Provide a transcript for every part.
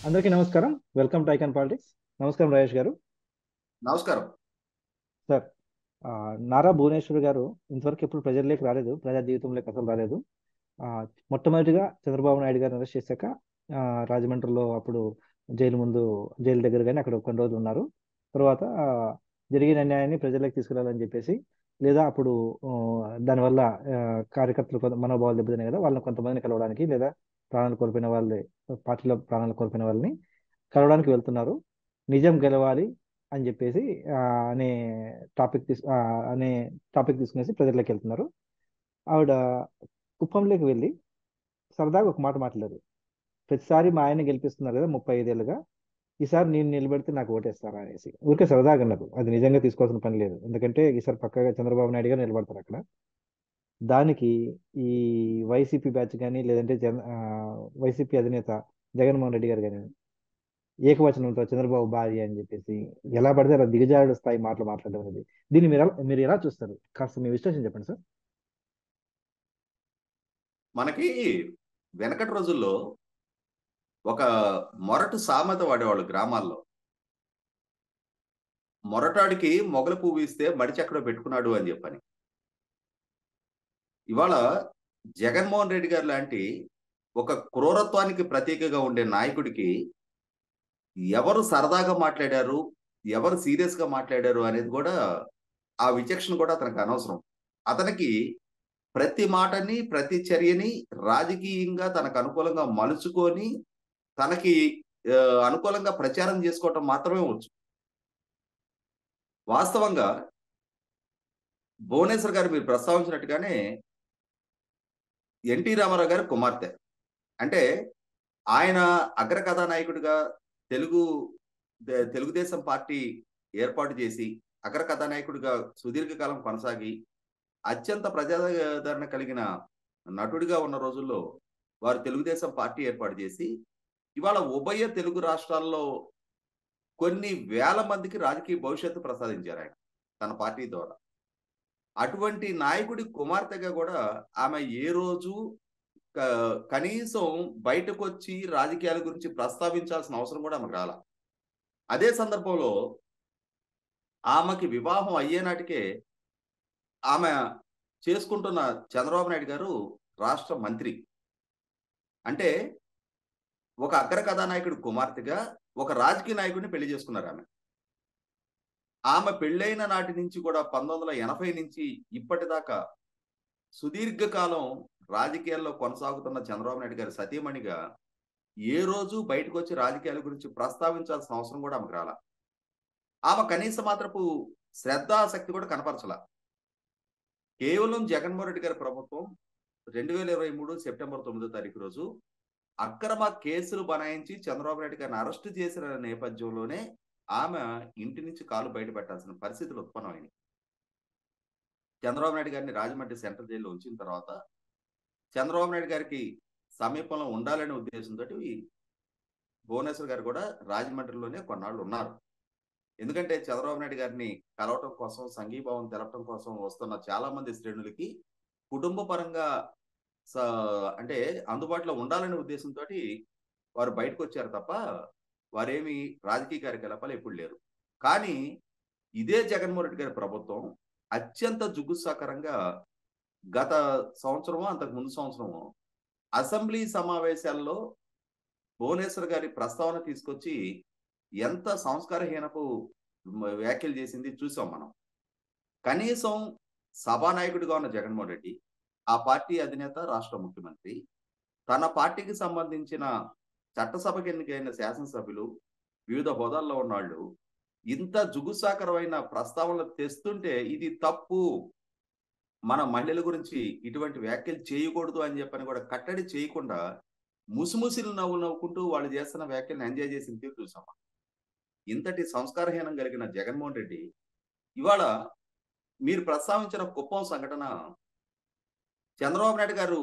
అందరికీ నమస్కారం. Welcome to icon politics. నమస్కారం రాజేష్ గారు. నమస్కారం. సార్, ఆ, నారా భువనేశ్వర్ గారు ఇంతవరకు ఎప్పుడు ప్రజల్లోకి రాలేదు, ప్రజా జీవితంలోకి అసలు రాలేదు. ఆ, మొట్టమొదటిగా చంద్రబాబు నాయుడు గారిని అరెస్ట్ చేశాక ఆ, రాజమండ్రిలో అప్పుడు జైలు ముందు, జైలు దగ్గర కానీ అక్కడ కొన్ని రోజులు ఉన్నారు. తర్వాత జరిగిన అన్యాయాన్ని ప్రజల్లోకి తీసుకురావాలని చెప్పేసి, లేదా అప్పుడు దానివల్ల కార్యకర్తలు మనోభావాలు దెబ్బతిన్నాయి కదా, వాళ్ళని కొంతమందిని కలవడానికి, లేదా ప్రాణాలు కోల్పోయిన వాళ్ళని, పార్టీలో ప్రాణాలు కోల్పోయిన వాళ్ళని కలవడానికి వెళ్తున్నారు. నిజం గెలవాలి అని చెప్పేసి ఆ, అనే అనే టాపిక్ తీసుకునేసి ప్రజల్లోకి వెళ్తున్నారు. ఆవిడ కుప్పంలోకి వెళ్ళి సరదాగా ఒక మాట మాట్లాడారు. ప్రతిసారి మా ఆయన గెలిపిస్తున్నారు కదా 35 ఏళ్ళుగా, ఈసారి నేను నిలబెడితే నాకు ఓటేస్తారా అనేసి ఊరికే సరదాగా అన్నారు. అది నిజంగా తీసుకోవాల్సిన పని లేదు, ఎందుకంటే ఈసారి పక్కగా చంద్రబాబు నాయుడు గారు నిలబడతారు అక్కడ. దానికి ఈ వైసీపీ బ్యాచ్ కానీ, లేదంటే వైసీపీ అధినేత జగన్మోహన్ రెడ్డి గారు కానీ ఏకవచనంతో చంద్రబాబు భార్య అని చెప్పేసి ఎలా పడితే అలా దిగజారుడు స్థాయి మాటలు మాట్లాడడం అనేది, దీన్ని మీరు ఎలా చూస్తారు? కాస్త మీ విశ్లేషణ చెప్పండి సార్. మనకి వెనకటి రోజుల్లో ఒక మొరటు సామెత వాడేవాళ్ళు గ్రామాల్లో. మొరటాడికి మొగల పువ్వు ఇస్తే మడిచెక్కడో పెట్టుకున్నాడు అని చెప్పని. ఇవాళ జగన్మోహన్ రెడ్డి గారు లాంటి ఒక క్రూరత్వానికి ప్రతీకగా ఉండే నాయకుడికి ఎవరు సరదాగా మాట్లాడారు, ఎవరు సీరియస్‌గా మాట్లాడారు అనేది కూడా ఆ విచక్షణ కూడా అతనికి అనవసరం. అతనికి ప్రతి మాటని, ప్రతి చర్యని రాజకీయంగా తనకు అనుకూలంగా మలుచుకొని తనకి అనుకూలంగా ప్రచారం చేసుకోవటం మాత్రమే వచ్చు. వాస్తవంగా భువనేశ్వర్ గారు మీరు ప్రస్తావించినట్టుగానే ఎన్టీ రామారావు గారి కుమార్తె. అంటే ఆయన అగ్ర కథానాయకుడిగా తెలుగు తెలుగుదేశం పార్టీ ఏర్పాటు చేసి, అగ్ర కథానాయకుడిగా సుదీర్ఘకాలం కొనసాగి, అత్యంత ప్రజాదరణ కలిగిన నటుడిగా ఉన్న రోజుల్లో వారు తెలుగుదేశం పార్టీ ఏర్పాటు చేసి, ఇవాళ ఉభయ తెలుగు రాష్ట్రాల్లో కొన్ని వేల మందికి రాజకీయ భవిష్యత్తు ప్రసాదించారాయన తన పార్టీ ద్వారా. అటువంటి నాయకుడి కుమార్తెగా గూడా ఆమె ఏ రోజు క కనీసం బయటకొచ్చి రాజకీయాల గురించి ప్రస్తావించాల్సిన అవసరం గూడా ఆమెకు రాలా. అదే సందర్భంలో ఆమెకి వివాహం అయ్యే నాటికే ఆమె చేసుకుంటున్న చంద్రబాబు నాయుడు గారు రాష్ట్ర మంత్రి. అంటే ఒక అగ్ర కథానాయకుడి కుమార్తెగా ఒక రాజకీయ నాయకుడిని పెళ్లి చేసుకున్నారామె. ఆమె పెళ్ళైన నాటి నుంచి కూడా 1980 నుంచి ఇప్పటిదాకా సుదీర్ఘకాలం రాజకీయాల్లో కొనసాగుతున్న చంద్రబాబు నాయుడు గారి సతీమణిగా ఏ రోజు బయటకొచ్చి రాజకీయాల గురించి ప్రస్తావించాల్సిన అవసరం కూడా ఆమెకు రాలా. ఆమె కనీస మాత్రపు శ్రద్ధ, ఆసక్తి కూడా కనపరచలా. కేవలం జగన్మోహన్ రెడ్డి గారి ప్రభుత్వం 2023 సెప్టెంబర్ 9వ తారీఖు రోజు అక్రమ కేసులు బనాయించి చంద్రబాబు నాయుడు గారిని అరెస్ట్ చేసిన నేపథ్యంలోనే ఆమె ఇంటి నుంచి కాలు బయట పెట్టాల్సిన పరిస్థితులు ఉత్పన్నమైనాయి. చంద్రబాబు నాయుడు గారిని రాజమండ్రి సెంట్రల్ జైల్లో ఉంచిన తర్వాత చంద్రబాబు నాయుడు గారికి సమీపంలో ఉండాలనే ఉద్దేశంతోటి భువనేశ్వర్ గారు కూడా రాజమండ్రిలోనే కొన్నాళ్ళు ఉన్నారు. ఎందుకంటే చంద్రబాబు నాయుడు గారిని కలవటం కోసం, సంఘీభావం తెలపడం కోసం వస్తున్న చాలా మంది శ్రేణులకి కుటుంబ పరంగా స అంటే అందుబాటులో ఉండాలనే ఉద్దేశంతోటి వారు బయటకొచ్చారు తప్ప, వారేమి రాజకీయ కార్యకలాపాలు ఎప్పుడు లేరు. కానీ ఇదే జగన్మోహన్ రెడ్డి గారి ప్రభుత్వం అత్యంత జుగుప్సాకరంగా గత సంవత్సరమో, అంతకు ముందు సంవత్సరమో అసెంబ్లీ సమావేశాల్లో భువనేశ్వర్ గారి ప్రస్తావన తీసుకొచ్చి ఎంత సంస్కారహీనపు వ్యాఖ్యలు చేసింది చూసాం మనం. కనీసం సభానాయకుడిగా ఉన్న జగన్మోహన్ రెడ్డి, ఆ పార్టీ అధినేత, రాష్ట్ర ముఖ్యమంత్రి, తన పార్టీకి సంబంధించిన చట్టసభకి ఎన్నికైన శాసనసభ్యులు, వివిధ హోదాల్లో ఉన్నవాళ్ళు ఇంత జుగుప్సాకరమైన ప్రస్తావనలు తెస్తుంటే ఇది తప్పు, మన మహిళల గురించి ఇటువంటి వ్యాఖ్యలు చేయకూడదు అని చెప్పని కూడా కట్టడి చేయకుండా ముసిముసిలు నవ్వులు నవ్వుకుంటూ వాళ్ళు చేస్తున్న వ్యాఖ్యలను ఎంజాయ్ చేసిన తీరు చూసాం. ఇంతటి సంస్కారహీనం కలిగిన జగన్మోహన్ రెడ్డి ఇవాళ మీరు ప్రస్తావించిన కుప్పం సంఘటన, చంద్రబాబు నాయుడు గారు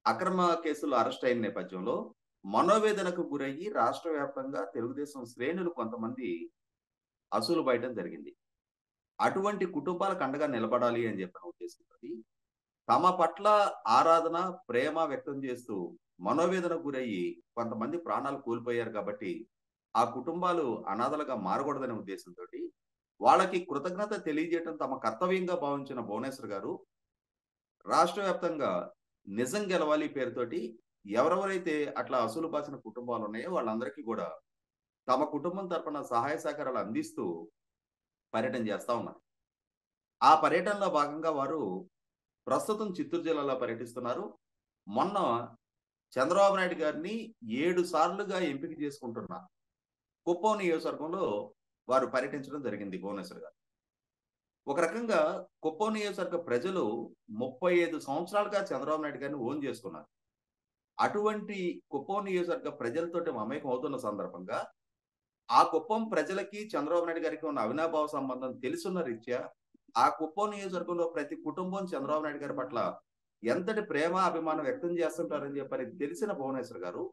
అక్రమ కేసుల్లో అరెస్ట్ అయిన నేపథ్యంలో మనోవేదనకు గురయ్యి రాష్ట్ర వ్యాప్తంగా తెలుగుదేశం శ్రేణులు కొంతమంది అసూలు బయటం జరిగింది. అటువంటి కుటుంబాలకు అండగా నిలబడాలి అని చెప్పిన ఉద్దేశంతో తమ పట్ల ఆరాధన, ప్రేమ వ్యక్తం చేస్తూ మనోవేదనకు గురయ్యి కొంతమంది ప్రాణాలు కోల్పోయారు కాబట్టి ఆ కుటుంబాలు అనాథలుగా మారకూడదనే ఉద్దేశంతో వాళ్ళకి కృతజ్ఞత తెలియజేయడం తమ కర్తవ్యంగా భావించిన భువనేశ్వర్ గారు రాష్ట్ర వ్యాప్తంగా నిజం గెలవాలి పేరుతోటి ఎవరెవరైతే అట్లా అసూలు బాసిన కుటుంబాలు ఉన్నాయో వాళ్ళందరికీ కూడా తమ కుటుంబం తరపున సహాయ సహకారాలు అందిస్తూ పర్యటన చేస్తా ఉన్నారు. ఆ పర్యటనలో భాగంగా వారు ప్రస్తుతం చిత్తూరు జిల్లాలో పర్యటిస్తున్నారు. మొన్న చంద్రబాబు నాయుడు గారిని 7 సార్లుగా ఎంపిక చేసుకుంటున్న కుప్పం నియోజకవర్గంలో వారు పర్యటించడం జరిగింది భువనేశ్వర్ గారు. ఒక రకంగా కుప్పం నియోజకవర్గ ప్రజలు 35 సంవత్సరాలుగా చంద్రబాబు నాయుడు గారిని ఓన్ చేసుకున్నారు. అటువంటి కుప్పం నియోజకవర్గ ప్రజలతోటి మమేకం అవుతున్న సందర్భంగా ఆ కుప్పం ప్రజలకి చంద్రబాబు నాయుడు గారికి ఉన్న అవినాభావ సంబంధం తెలుసున్న రీత్యా ఆ కుప్పం నియోజకవర్గంలో ప్రతి కుటుంబం చంద్రబాబు నాయుడు గారి పట్ల ఎంతటి ప్రేమ అభిమానం వ్యక్తం చేస్తుంటారని చెప్పని తెలిసిన భువనేశ్వర్ గారు,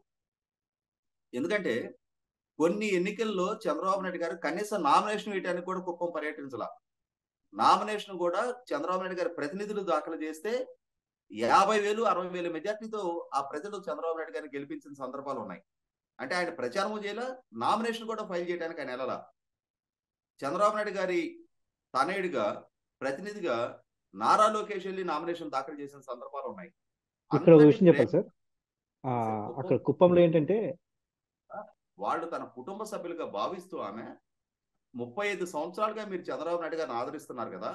ఎందుకంటే కొన్ని ఎన్నికల్లో చంద్రబాబు నాయుడు గారు కనీసం నామినేషన్ వేయడానికి కూడా కుప్పం పర్యటించాల. నామినేషన్ కూడా చంద్రబాబు నాయుడు గారి ప్రతినిధులు దాఖలు చేస్తే 50,000, 60,000 మెజార్టీతో ఆ ప్రజలు చంద్రబాబు నాయుడు గారిని గెలిపించిన సందర్భాలు ఉన్నాయి. అంటే ఆయన ప్రచారం చేయాల, నామినేషన్ కూడా ఫైల్ చేయడానికి ఆయన వెళ్ళాల. చంద్రబాబు నాయుడు గారి తనయుడిగా ప్రతినిధిగా నారా లోకేష్ వెళ్ళి నామినేషన్ దాఖలు చేసిన సందర్భాలు ఉన్నాయి. ఇక్కడ ఒక అంతటి విషయం చెప్పాలి సార్. అక్కడ కుప్పంలో ఏంటంటే వాళ్ళు తన కుటుంబ సభ్యులుగా భావిస్తూ ఆమె 35 సంవత్సరాలుగా మీరు చంద్రబాబు నాయుడు గారిని ఆదరిస్తున్నారు కదా,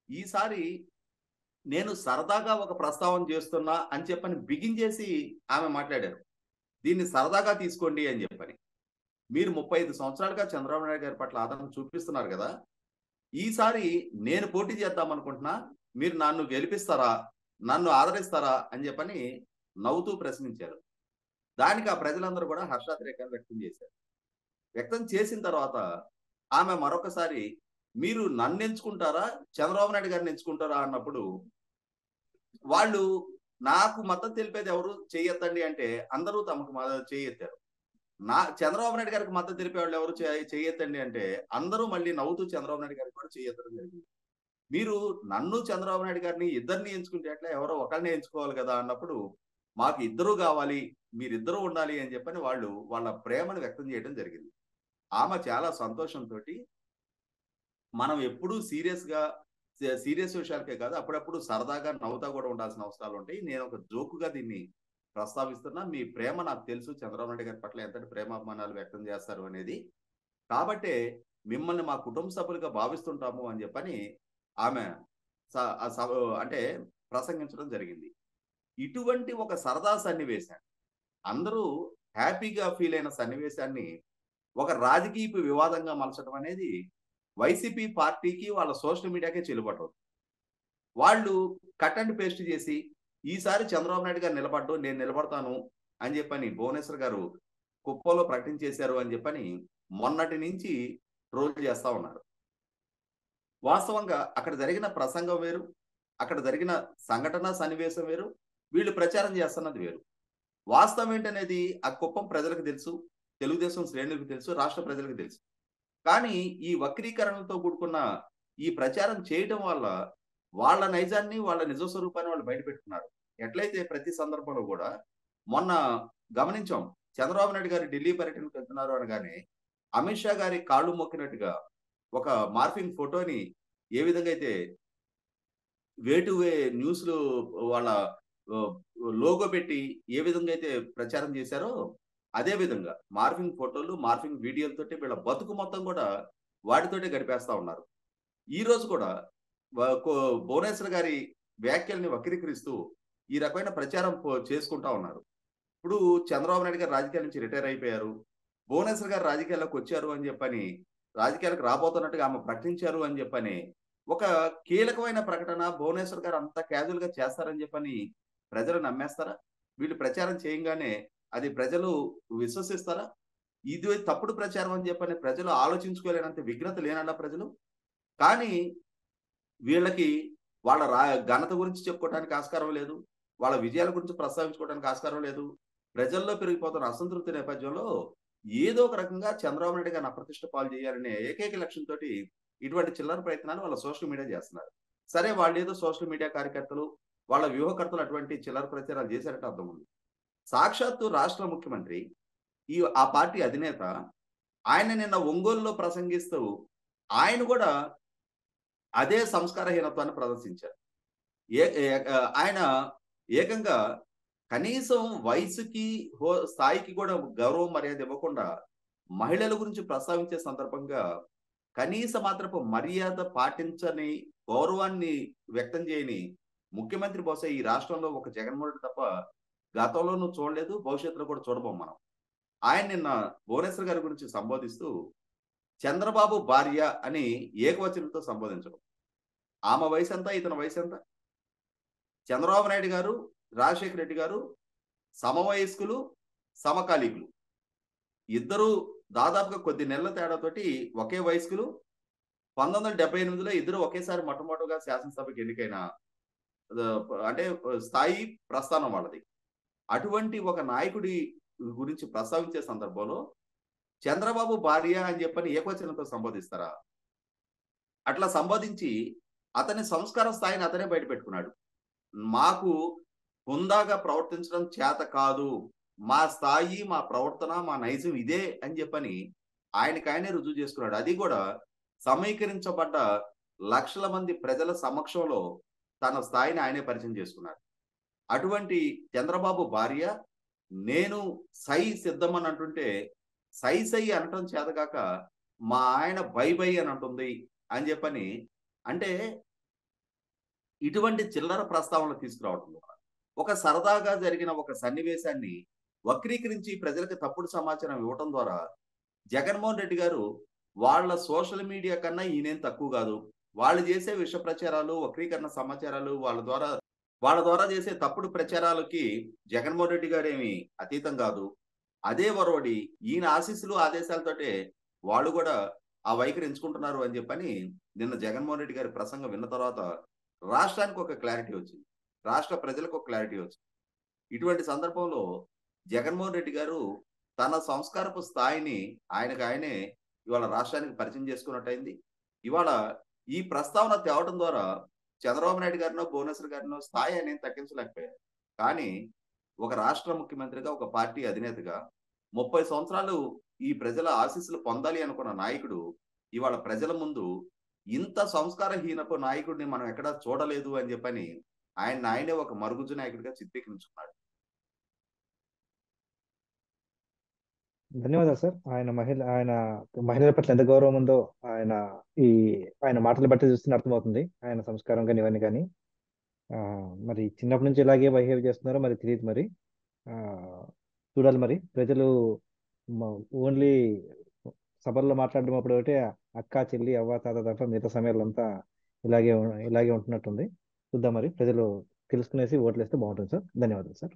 ఈసారి నేను సరదాగా ఒక ప్రస్తావన చేస్తున్నా అని చెప్పని బిగించేసి ఆమె మాట్లాడారు. దీన్ని సరదాగా తీసుకోండి అని చెప్పని. మీరు 35 సంవత్సరాలుగా చంద్రబాబు నాయుడు గారి పట్ల ఆదరణ చూపిస్తున్నారు కదా, ఈసారి నేను పోటీ చేద్దాం అనుకుంటున్నా, మీరు నన్ను గెలిపిస్తారా, నన్ను ఆదరిస్తారా అని చెప్పని నవ్వుతూ ప్రశ్నించారు. దానికి ఆ ప్రజలందరూ కూడా హర్షాతిరేకాలు వ్యక్తం చేశారు. వ్యక్తం చేసిన తర్వాత ఆమె మరొకసారి మీరు నన్ను ఎంచుకుంటారా, చంద్రబాబు నాయుడు గారిని ఎంచుకుంటారా అన్నప్పుడు వాళ్ళు నాకు మద్దతు తెలిపేది ఎవరు చేయొద్దండి అంటే అందరూ తమకు చేయెత్తారు. చంద్రబాబు నాయుడు గారికి మద్దతు తెలిపే వాళ్ళు ఎవరు చేయొద్దండి అంటే అందరూ మళ్ళీ నవ్వుతూ చంద్రబాబు నాయుడు గారికి కూడా చేయెత్తడం జరిగింది. మీరు నన్ను చంద్రబాబు నాయుడు గారిని ఇద్దరిని ఎంచుకుంటే ఎట్లా, ఎవరో ఒకరిని ఎంచుకోవాలి కదా అన్నప్పుడు మాకు ఇద్దరు కావాలి, మీరిద్దరూ ఉండాలి అని చెప్పని వాళ్ళు వాళ్ళ ప్రేమను వ్యక్తం చేయడం జరిగింది. ఆమె చాలా సంతోషంతో మనం ఎప్పుడూ సీరియస్ విషయాలకే కాదు అప్పుడప్పుడు సరదాగా నవ్వుతా కూడా ఉండాల్సిన అవసరాలు ఉంటాయి. నేను ఒక జోకుగా దీన్ని ప్రస్తావిస్తున్నా. మీ ప్రేమ నాకు తెలుసు, చంద్రబాబు నాయుడు గారి పట్ల ఎంతటి ప్రేమాభిమానాలు వ్యక్తం చేస్తారు అనేది, కాబట్టే మిమ్మల్ని మా కుటుంబ సభ్యులుగా భావిస్తుంటాము అని చెప్పని ఆమె అంటే ప్రసంగించడం జరిగింది. ఇటువంటి ఒక సరదా సన్నివేశాన్ని, అందరూ హ్యాపీగా ఫీల్ అయిన సన్నివేశాన్ని ఒక రాజకీయ వివాదంగా మలచడం అనేది వైసీపీ పార్టీకి వాళ్ళ సోషల్ మీడియాకే చెల్లుబాటు. వాళ్ళు కట్ అండ్ పేస్ట్ చేసి ఈసారి చంద్రబాబు నాయుడు గారు నిలబడ్డు, నేను నిలబడతాను అని చెప్పని భువనేశ్వర్ గారు కుప్పంలో ప్రకటించేశారు అని చెప్పని మొన్నటి నుంచి ట్రోల్ చేస్తా ఉన్నారు. వాస్తవంగా అక్కడ జరిగిన ప్రసంగం వేరు, అక్కడ జరిగిన సంఘటన సన్నివేశం వేరు, వీళ్ళు ప్రచారం చేస్తున్నది వేరు. వాస్తవం ఏంటనేది ఆ కుప్పం ప్రజలకు తెలుసు, తెలుగుదేశం శ్రేణులకు తెలుసు, రాష్ట్ర ప్రజలకు తెలుసు. కానీ ఈ వక్రీకరణలతో కూడుకున్న ఈ ప్రచారం చేయడం వల్ల వాళ్ళ నైజాన్ని, వాళ్ళ నిజ స్వరూపాన్ని వాళ్ళు బయటపెట్టుకున్నారు. ఎట్లయితే ప్రతి సందర్భంలో కూడా మొన్న గమనించాం, చంద్రబాబు నాయుడు గారు ఢిల్లీ పర్యటనకు వెళ్తున్నారు అనగానే అమిత్ షా గారి కాళ్ళు మొక్కినట్టుగా ఒక మార్ఫింగ్ ఫోటోని ఏ విధంగా అయితే వే న్యూస్లు వాళ్ళ లోగో పెట్టి ఏ విధంగా అయితే ప్రచారం చేశారో అదే విధంగా మార్ఫింగ్ ఫోటోలు, మార్ఫింగ్ వీడియోలతోటి వీళ్ళ బతుకు మొత్తం కూడా వాటితోటే గడిపేస్తా ఉన్నారు. ఈ రోజు కూడా భువనేశ్వర్ గారి వ్యాఖ్యల్ని వక్రీకరిస్తూ ఈ రకమైన ప్రచారం చేసుకుంటా ఉన్నారు. ఇప్పుడు చంద్రబాబు నాయుడు గారు రాజకీయాల నుంచి రిటైర్ అయిపోయారు, భువనేశ్వర్ గారు రాజకీయాల్లోకి వచ్చారు అని చెప్పని, రాజకీయాలకు రాబోతున్నట్టుగా ఆమె ప్రకటించారు అని చెప్పని ఒక కీలకమైన ప్రకటన భువనేశ్వర్ గారు అంత క్యాజువల్ గా చేస్తారని చెప్పని ప్రజలు నమ్మేస్తారా? వీళ్ళు ప్రచారం చేయంగానే అది ప్రజలు విశ్వసిస్తారా? ఇది తప్పుడు ప్రచారం అని చెప్పని ప్రజలు ఆలోచించుకోలేనంత విఘ్నత లేనడా ప్రజలు. కానీ వీళ్ళకి వాళ్ళ ఘనత గురించి చెప్పుకోవడానికి ఆస్కారం లేదు, వాళ్ళ విజయాల గురించి ప్రస్తావించుకోవడానికి ఆస్కారం లేదు. ప్రజల్లో పెరిగిపోతున్న అసంతృప్తి నేపథ్యంలో ఏదో ఒక రకంగా చంద్రబాబు నాయుడు గారిని అప్రతిష్ట పాలు చేయాలనే ఏకైక లక్ష్యంతో ఇటువంటి చిల్లర ప్రయత్నాలు వాళ్ళ సోషల్ మీడియా చేస్తున్నారు. సరే, వాళ్ళు ఏదో సోషల్ మీడియా కార్యకర్తలు, వాళ్ళ వ్యూహకర్తలు అటువంటి చిల్లర ప్రచారాలు చేశారంటే అర్థం ఉంది. సాక్షాత్తు రాష్ట్ర ముఖ్యమంత్రి ఆ పార్టీ అధినేత ఆయన నిన్న ఒంగోలులో ప్రసంగిస్తూ ఆయన కూడా అదే సంస్కారహీనత్వాన్ని ప్రదర్శించారు. ఆయన ఏకంగా కనీసం వయసుకి, స్థాయికి కూడా గౌరవం మర్యాద ఇవ్వకుండా మహిళల గురించి ప్రస్తావించే సందర్భంగా కనీస మాత్రపు మర్యాద పాటించని, గౌరవాన్ని వ్యక్తం చేయని ముఖ్యమంత్రి బహుశా ఈ రాష్ట్రంలో ఒక జగన్మోహన్ రెడ్డి తప్ప గతంలోనూ చూడలేదు, భవిష్యత్తులో కూడా చూడబోం మనం. ఆయన నిన్న భువనేశ్వర్ గారి గురించి సంబోధిస్తూ చంద్రబాబు భార్య అని ఏకవచనంతో సంబోధించడం. ఆమె వయసు ఎంత, ఇతని వయసు ఎంత? చంద్రబాబు నాయుడు గారు, రాజశేఖర రెడ్డి గారు సమవయస్కులు, సమకాలీకులు. ఇద్దరు దాదాపుగా కొద్ది నెలల తేడాతోటి ఒకే వయస్కులు. 1978లో ఇద్దరు ఒకేసారి మొట్టమొదటిగా శాసనసభకి ఎన్నికైన అంటే స్థాయి, ప్రస్థానం వాళ్ళది. అటువంటి ఒక నాయకుడి గురించి ప్రస్తావించే సందర్భంలో చంద్రబాబు భార్య అని చెప్పని ఏకవచనంతో సంబోధిస్తారా? అట్లా సంబోధించి అతని సంస్కార స్థాయిని అతనే బయట పెట్టుకున్నాడు. మాకు హుందాగా ప్రవర్తించడం చేత కాదు, మా స్థాయి, మా ప్రవర్తన, మా నైజం ఇదే అని చెప్పని ఆయనకాయనే రుజువు చేసుకున్నాడు. అది కూడా సమీకరించబడ్డ లక్షల మంది ప్రజల సమక్షంలో తన స్థాయిని ఆయనే పరిచయం చేసుకున్నాడు. అటువంటి చంద్రబాబు భార్య నేను సై సిద్ధం అని అంటుంటే సై సై అనటం చేతగాక మా ఆయన బై బై అని అంటుంది అని చెప్పని, అంటే ఇటువంటి చిల్లర ప్రస్తావనలు తీసుకురావడం ద్వారా ఒక సరదాగా జరిగిన ఒక సన్నివేశాన్ని వక్రీకరించి ప్రజలకు తప్పుడు సమాచారం ఇవ్వటం ద్వారా జగన్మోహన్ రెడ్డి గారు వాళ్ళ సోషల్ మీడియా కన్నా ఈయనేం తక్కువ కాదు, వాళ్ళు చేసే విష ప్రచారాలు, వక్రీకరణ సమాచారాలు, వాళ్ళ ద్వారా చేసే తప్పుడు ప్రచారాలకి జగన్మోహన్ రెడ్డి గారు ఏమి అతీతం కాదు, అదే వరవడి ఈయన ఆశీస్సులు, ఆదేశాలతోటే వాళ్ళు కూడా ఆ వైఖరి ఎంచుకుంటున్నారు అని చెప్పని నిన్న జగన్మోహన్ రెడ్డి గారి ప్రసంగం విన్న తర్వాత రాష్ట్రానికి ఒక క్లారిటీ వచ్చింది, రాష్ట్ర ప్రజలకు ఒక క్లారిటీ వచ్చింది. ఇటువంటి సందర్భంలో జగన్మోహన్ రెడ్డి గారు తన సంస్కారపు స్థాయిని ఆయనే ఇవాళ రాష్ట్రానికి పరిచయం చేసుకున్నట్టయింది. ఇవాళ ఈ ప్రస్తావన తేవడం ద్వారా చంద్రబాబు నాయుడు గారినో, భువనేశ్వర్ గారినో స్థాయి ఆయన తగ్గించలేకపోయారు. కానీ ఒక రాష్ట్ర ముఖ్యమంత్రిగా, ఒక పార్టీ అధినేతగా 30 సంవత్సరాలు ఈ ప్రజల ఆశీస్సులు పొందాలి అనుకున్న నాయకుడు ఇవాళ ప్రజల ముందు ఇంత సంస్కారహీనపు నాయకుడిని మనం ఎక్కడా చూడలేదు అని చెప్పని ఆయనే ఒక మరుగుజ్జు నాయకుడిగా చిత్రీకరించుకున్నాడు. ధన్యవాదాలు సార్. ఆయన మహిళల పట్ల ఎంత గౌరవం ఉందో ఆయన ఈ ఆయన మాటలు బట్టి చూస్తే అర్థమవుతుంది, ఆయన సంస్కారం కానీ ఇవన్నీ కానీ. మరి చిన్నప్పటి నుంచి ఇలాగే బిహేవ్ చేస్తున్నారో మరి తెలియదు. మరి చూడాలి. మరి ప్రజలు ఓన్లీ సభల్లో మాట్లాడడం అప్పుడు ఒకటే అక్క, చెల్లి, అవ్వ, తాత తప్ప మిగతా సమయాలంతా ఇలాగే ఉంటున్నట్టుంది. చూద్దాం, మరి ప్రజలు తెలుసుకునేసి ఓట్లు వేస్తే బాగుంటుంది సార్. ధన్యవాదాలు సార్.